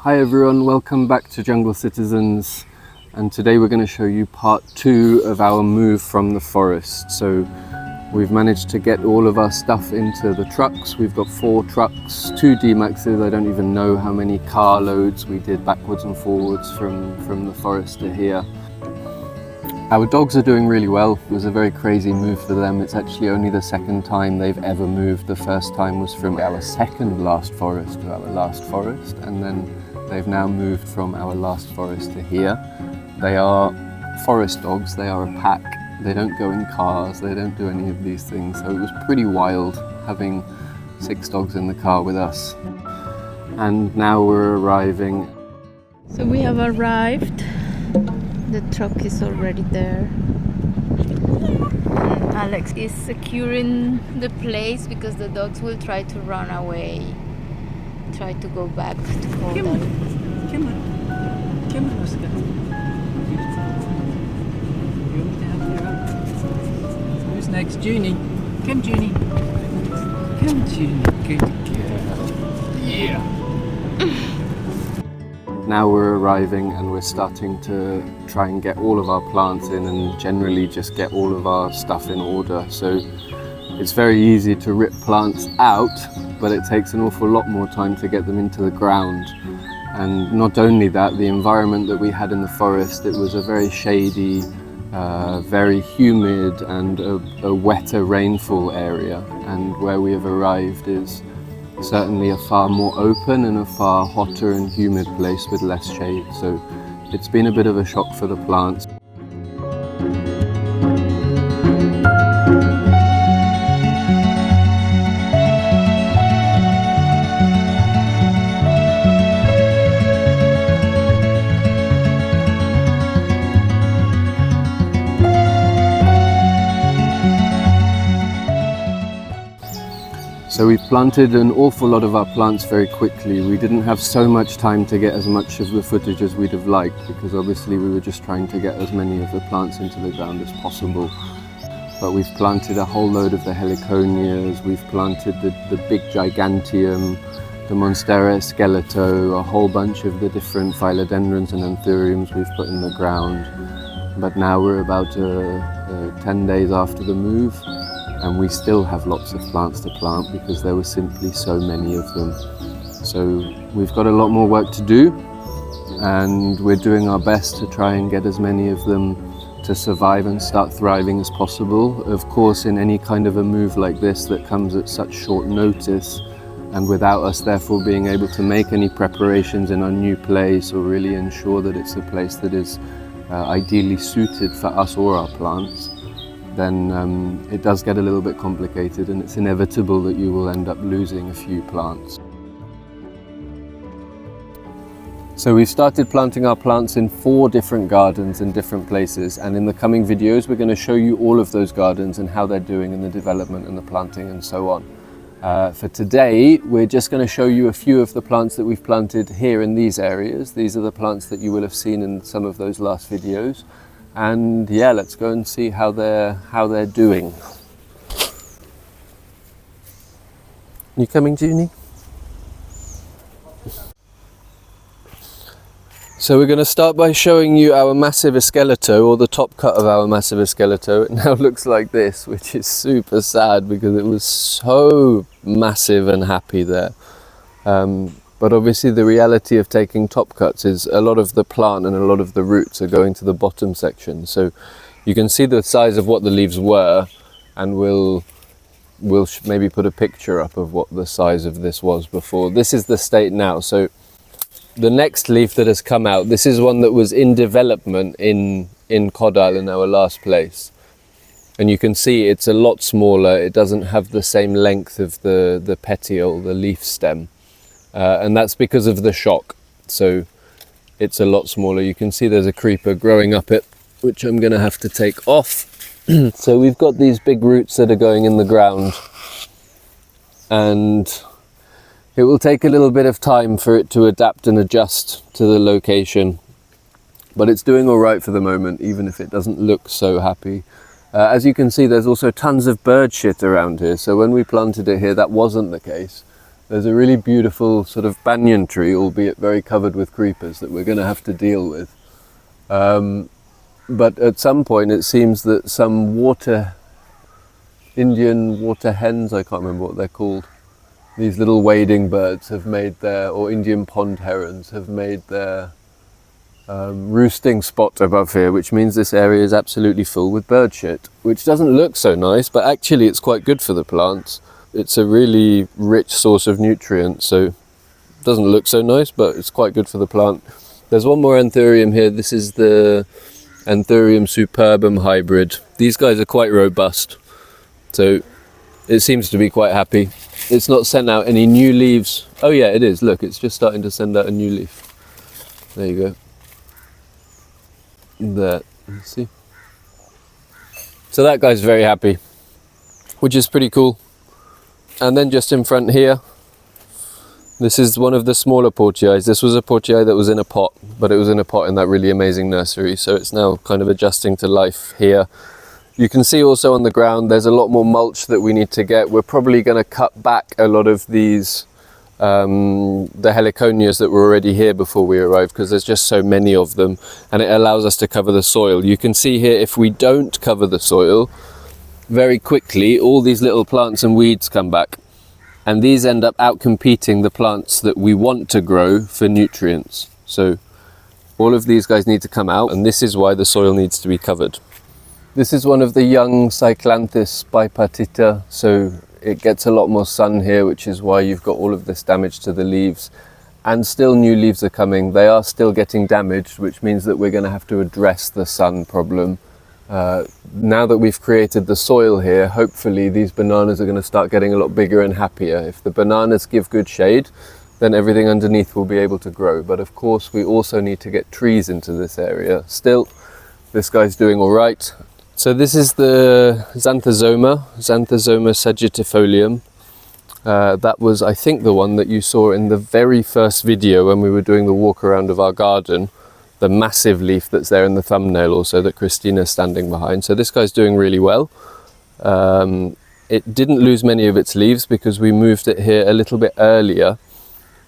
Hi everyone, welcome back to Jungle Citizens, and today we're going to show you part 2 of our move from the forest. So we've managed to get all of our stuff into the trucks. We've got 4 trucks, 2 D-Maxes. I don't even know how many car loads we did backwards and forwards from the forest to here. Our dogs are doing really well. It was a very crazy move for them. It's actually only the second time they've ever moved. The first time was from our second last forest to our last forest, and then they've now moved from our last forest to here. They are forest dogs, they are a pack. They don't go in cars, they don't do any of these things. So it was pretty wild having 6 dogs in the car with us. And now we're arriving. So we have arrived. The truck is already there. And Alex is securing the place because the dogs will try to run away. Try to go back to Kodal. Come on, Oscar. You want to help her out? Who's next? Junie. Come, Junie. Come, Junie. Good girl. Yeah. Now we're arriving and we're starting to try and get all of our plants in and generally just get all of our stuff in order. So it's very easy to rip plants out, but it takes an awful lot more time to get them into the ground. And not only that, the environment that we had in the forest, it was a very shady, very humid and a wetter rainfall area. And where we have arrived is certainly a far more open and a far hotter and humid place with less shade. So it's been a bit of a shock for the plants. So we've planted an awful lot of our plants very quickly. We didn't have so much time to get as much of the footage as we'd have liked, because obviously we were just trying to get as many of the plants into the ground as possible. But we've planted a whole load of the heliconias, we've planted the big giganteum, the monstera skeleto, a whole bunch of the different philodendrons and anthuriums we've put in the ground. But now we're about 10 days after the move, and we still have lots of plants to plant because there were simply so many of them. So we've got a lot more work to do, and we're doing our best to try and get as many of them to survive and start thriving as possible. Of course, in any kind of a move like this that comes at such short notice, and without us therefore being able to make any preparations in our new place or really ensure that it's a place that is ideally suited for us or our plants, then it does get a little bit complicated, and it's inevitable that you will end up losing a few plants. So we've started planting our plants in 4 different gardens in different places, and in the coming videos we're going to show you all of those gardens and how they're doing in the development and the planting and so on. For today we're just going to show you a few of the plants that we've planted here in these areas. These are the plants that you will have seen in some of those last videos. And yeah, let's go and see how they're doing. You coming, Junie? So we're going to start by showing you our massive esqueleto, or the top cut of our massive esqueleto. It now looks like this, which is super sad because it was so massive and happy there. But obviously the reality of taking top cuts is a lot of the plant and a lot of the roots are going to the bottom section. So you can see the size of what the leaves were, and we'll maybe put a picture up of what the size of this was before. This is the state now. So the next leaf that has come out, this is one that was in development in Kodal, in our last place. And you can see it's a lot smaller. It doesn't have the same length of the petiole, the leaf stem. And that's because of the shock, so it's a lot smaller. You can see there's a creeper growing up it, which I'm going to have to take off. So we've got these big roots that are going in the ground, and it will take a little bit of time for it to adapt and adjust to the location, but it's doing all right for the moment, even if it doesn't look so happy. As you can see, there's also tons of bird shit around here, so when we planted it here that wasn't the case. There's a really beautiful sort of banyan tree, albeit very covered with creepers, that we're going to have to deal with. But at some point it seems that some Indian water hens, I can't remember what they're called, these little wading birds have made or Indian pond herons have made their roosting spot above here, which means this area is absolutely full with bird shit, which doesn't look so nice, but actually it's quite good for the plants. It's a really rich source of nutrients, so it doesn't look so nice, but it's quite good for the plant. There's one more anthurium here. This is the Anthurium superbum hybrid. These guys are quite robust, so it seems to be quite happy. It's not sent out any new leaves. Oh yeah, it is. Look, it's just starting to send out a new leaf. There you go. There, let's see. So that guy's very happy, which is pretty cool. And then just in front here, this is one of the smaller portii. This was a portii that was in a pot, but it was in a pot in that really amazing nursery, so it's now kind of adjusting to life here. You can see also on the ground there's a lot more mulch that we need to get. We're probably going to cut back a lot of these the heliconias that were already here before we arrived, because there's just so many of them, and it allows us to cover the soil. You can see here, if we don't cover the soil, very quickly all these little plants and weeds come back, and these end up outcompeting the plants that we want to grow for nutrients. So all of these guys need to come out, and this is why the soil needs to be covered. This is one of the young Cyclanthus bipartita, so it gets a lot more sun here, which is why you've got all of this damage to the leaves, and still new leaves are coming. They are still getting damaged, which means that we're going to have to address the sun problem. Now that we've created the soil here, hopefully these bananas are going to start getting a lot bigger and happier. If the bananas give good shade, then everything underneath will be able to grow. But of course we also need to get trees into this area. Still, this guy's doing all right. So this is the Xanthosoma sagittifolium. That was, I think, the one that you saw in the very first video when we were doing the walk around of our garden. The massive leaf that's there in the thumbnail also, that Christina's standing behind. So this guy's doing really well. It didn't lose many of its leaves because we moved it here a little bit earlier.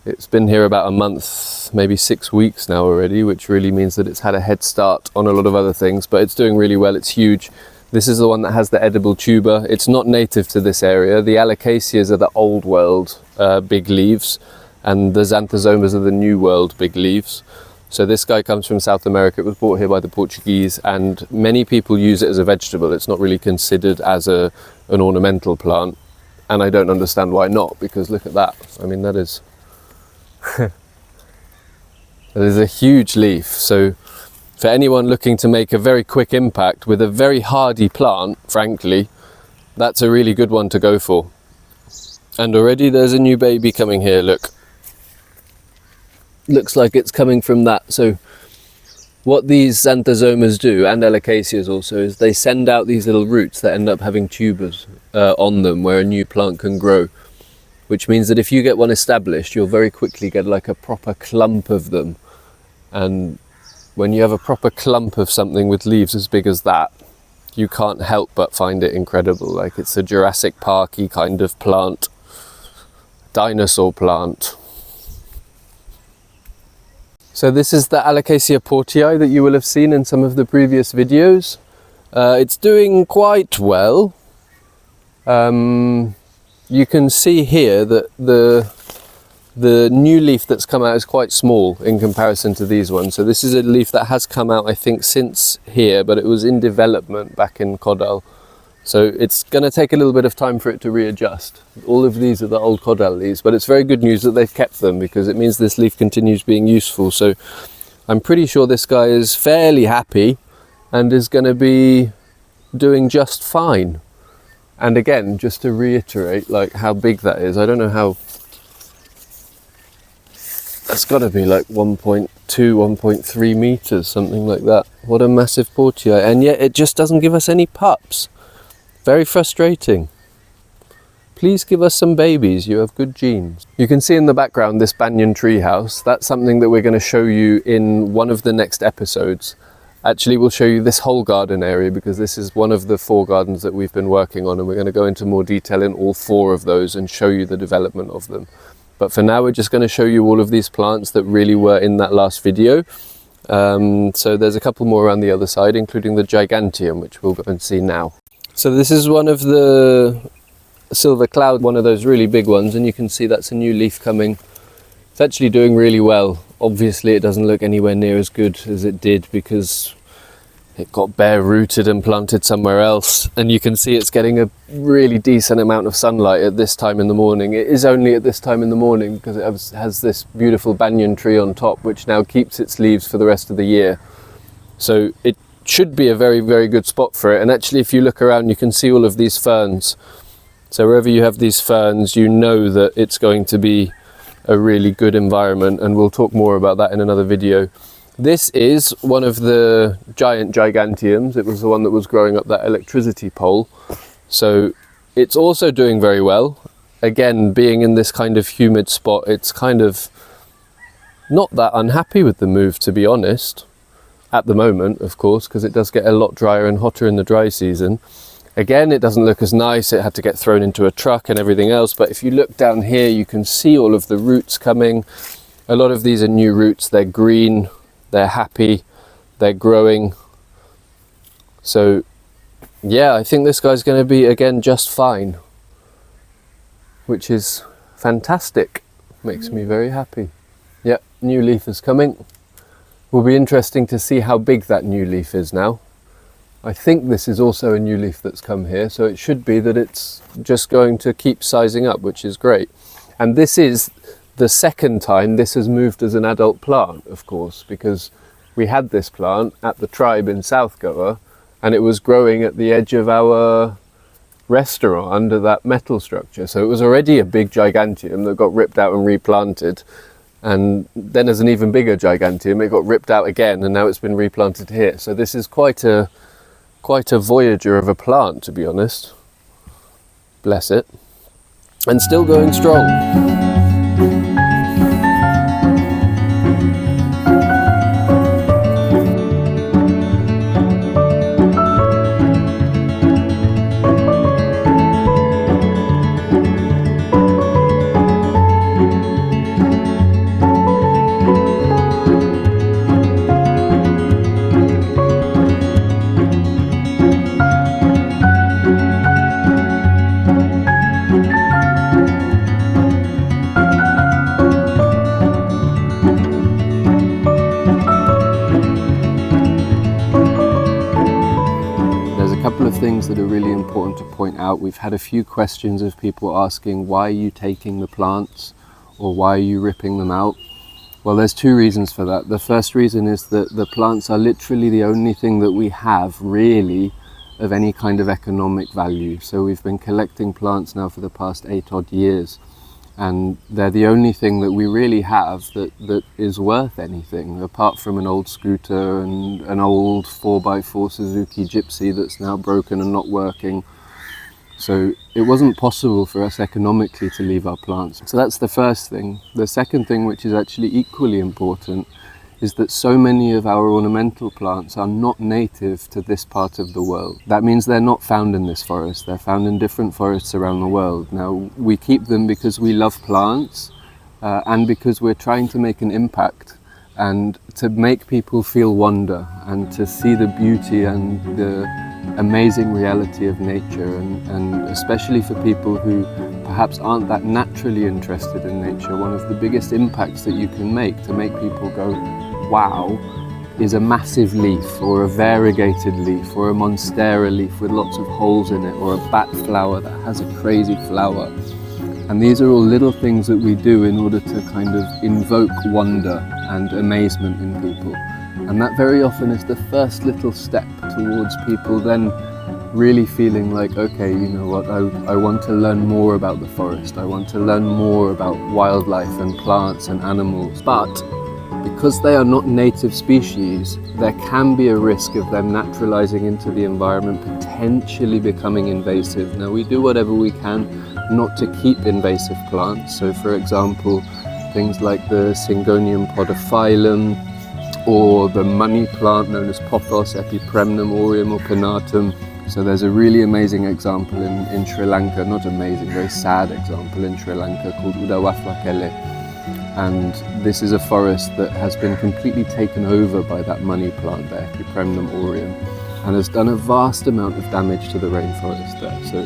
It's been here about a month, maybe 6 weeks now already, which really means that it's had a head start on a lot of other things, but it's doing really well. It's huge. This is the one that has the edible tuber. It's not native to this area. The alocasias are the old world big leaves, and the xanthosomas are the new world big leaves. So this guy comes from South America. It was brought here by the Portuguese, and many people use it as a vegetable. It's not really considered as an ornamental plant, and I don't understand why not, because look at that. I mean, that is that is a huge leaf. So for anyone looking to make a very quick impact with a very hardy plant, frankly, that's a really good one to go for. And already there's a new baby coming here, look. Looks like it's coming from that. So what these xanthosomas do, and alocasias also, is they send out these little roots that end up having tubers on them where a new plant can grow, which means that if you get one established, you'll very quickly get like a proper clump of them. And when you have a proper clump of something with leaves as big as that, you can't help but find it incredible. Like, it's a Jurassic Parky kind of plant, dinosaur plant. So this is the Alocasia portii that you will have seen in some of the previous videos. It's doing quite well. You can see here that the new leaf that's come out is quite small in comparison to these ones. So this is a leaf that has come out, I think, since here, but it was in development back in Caudal. So it's going to take a little bit of time for it to readjust. All of these are the old Caudal leaves, but it's very good news that they've kept them, because it means this leaf continues being useful. So I'm pretty sure this guy is fairly happy and is going to be doing just fine. And again, just to reiterate like how big that is, I don't know how, that's got to be like 1.2, 1.3 meters, something like that. What a massive portii, and yet it just doesn't give us any pups. Very frustrating. Please give us some babies, you have good genes. You can see in the background this banyan tree house. That's something that we're going to show you in one of the next episodes. Actually, we'll show you this whole garden area, because this is one of the 4 gardens that we've been working on, and we're going to go into more detail in all 4 of those and show you the development of them. But for now, we're just going to show you all of these plants that really were in that last video. So there's a couple more around the other side, including the Giganteum, which we'll go and see now. So this is one of the silver cloud, one of those really big ones, and you can see that's a new leaf coming. It's actually doing really well. Obviously it doesn't look anywhere near as good as it did because it got bare rooted and planted somewhere else, and you can see it's getting a really decent amount of sunlight at this time in the morning. It is only at this time in the morning because it has this beautiful banyan tree on top which now keeps its leaves for the rest of the year. So it should be a very, very good spot for it. And actually if you look around you can see all of these ferns. So wherever you have these ferns, you know that it's going to be a really good environment, and we'll talk more about that in another video. This is one of the giant Giganteums. It was the one that was growing up that electricity pole. So it's also doing very well. Again, being in this kind of humid spot, it's kind of not that unhappy with the move, to be honest, at the moment, of course, because it does get a lot drier and hotter in the dry season. Again, it doesn't look as nice. It had to get thrown into a truck and everything else. But if you look down here, you can see all of the roots coming. A lot of these are new roots. They're green. They're happy, they're growing. So yeah, I think this guy's going to be, again, just fine, which is fantastic. Makes me very happy. Yep, new leaf is coming. Will be interesting to see how big that new leaf is now. I think this is also a new leaf that's come here, so it should be that it's just going to keep sizing up, which is great. And this is the second time this has moved as an adult plant, of course, because we had this plant at the tribe in South Goa and it was growing at the edge of our restaurant under that metal structure. So it was already a big Giganteum that got ripped out and replanted, and then as an even bigger Giganteum it got ripped out again, and now it's been replanted here. So this is quite a voyager of a plant, to be honest. Bless it. And still going strong. Things that are really important to point out. We've had a few questions of people asking, why are you taking the plants, or why are you ripping them out? Well, there's two reasons for that. The first reason is that the plants are literally the only thing that we have really of any kind of economic value. So we've been collecting plants now for the past 8 odd years, and they're the only thing that we really have that is worth anything, apart from an old scooter and an old 4x4 Suzuki Gypsy that's now broken and not working. So it wasn't possible for us economically to leave our plants. So that's the first thing. The second thing, which is actually equally important, is that so many of our ornamental plants are not native to this part of the world. That means they're not found in this forest. They're found in different forests around the world. Now, we keep them because we love plants and because we're trying to make an impact and to make people feel wonder and to see the beauty and the amazing reality of nature, and especially for people who perhaps aren't that naturally interested in nature. One of the biggest impacts that you can make to make people go, wow, is a massive leaf, or a variegated leaf, or a monstera leaf with lots of holes in it, or a bat flower that has a crazy flower. And these are all little things that we do in order to kind of invoke wonder and amazement in people. And that very often is the first little step towards people then really feeling like, okay, you know what, I want to learn more about the forest. I want to learn more about wildlife and plants and animals. But because they are not native species, there can be a risk of them naturalizing into the environment, potentially becoming invasive. Now, we do whatever we can not to keep invasive plants. So, for example, things like the Syngonium podophyllum, or the money plant known as Pothos epipremnum aureum or pinnatum, So there's a really amazing example in Sri Lanka, not amazing, very sad example in Sri Lanka called Udawafwakele. And this is a forest that has been completely taken over by that money plant there, Replanting aureum, and has done a vast amount of damage to the rainforest there. So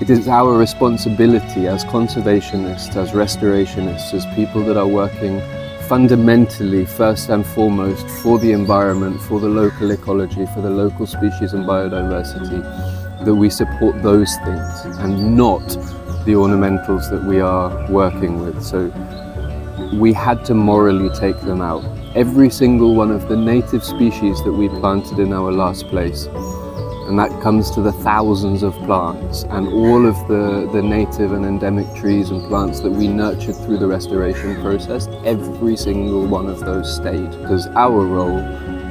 it is our responsibility as conservationists, as restorationists, as people that are working fundamentally, first and foremost, for the environment, for the local ecology, for the local species and biodiversity, that we support those things and not the ornamentals that we are working with. So we had to morally take them out. Every single one of the native species that we planted in our last place, and that comes to the thousands of plants, and all of the native and endemic trees and plants that we nurtured through the restoration process, every single one of those stayed, because our role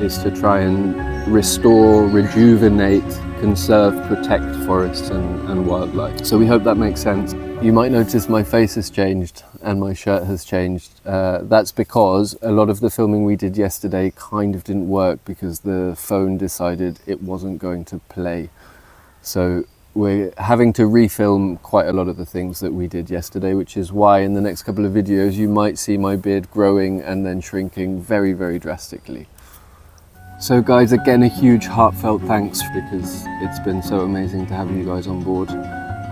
is to try and restore, rejuvenate, conserve, protect forests and wildlife. So we hope that makes sense. You might notice my face has changed and my shirt has changed. That's because a lot of the filming we did yesterday kind of didn't work because the phone decided it wasn't going to play. So we're having to refilm quite a lot of the things that we did yesterday, which is why in the next couple of videos you might see my beard growing and then shrinking very, very drastically. So guys, again, a huge heartfelt thanks, because it's been so amazing to have you guys on board.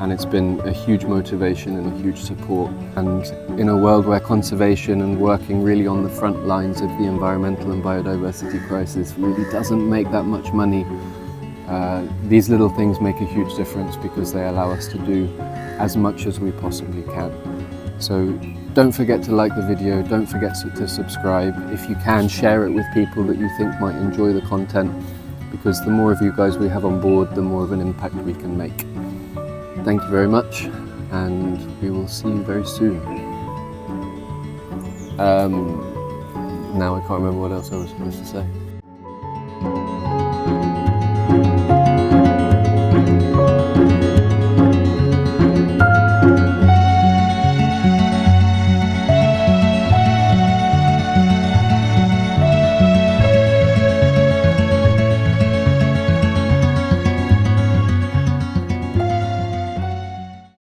And it's been a huge motivation and a huge support. And in a world where conservation and working really on the front lines of the environmental and biodiversity crisis really doesn't make that much money, these little things make a huge difference because they allow us to do as much as we possibly can. So don't forget to like the video, don't forget to subscribe. If you can, share it with people that you think might enjoy the content, because the more of you guys we have on board, the more of an impact we can make. Thank you very much, and we will see you very soon. Now I can't remember what else I was supposed to say.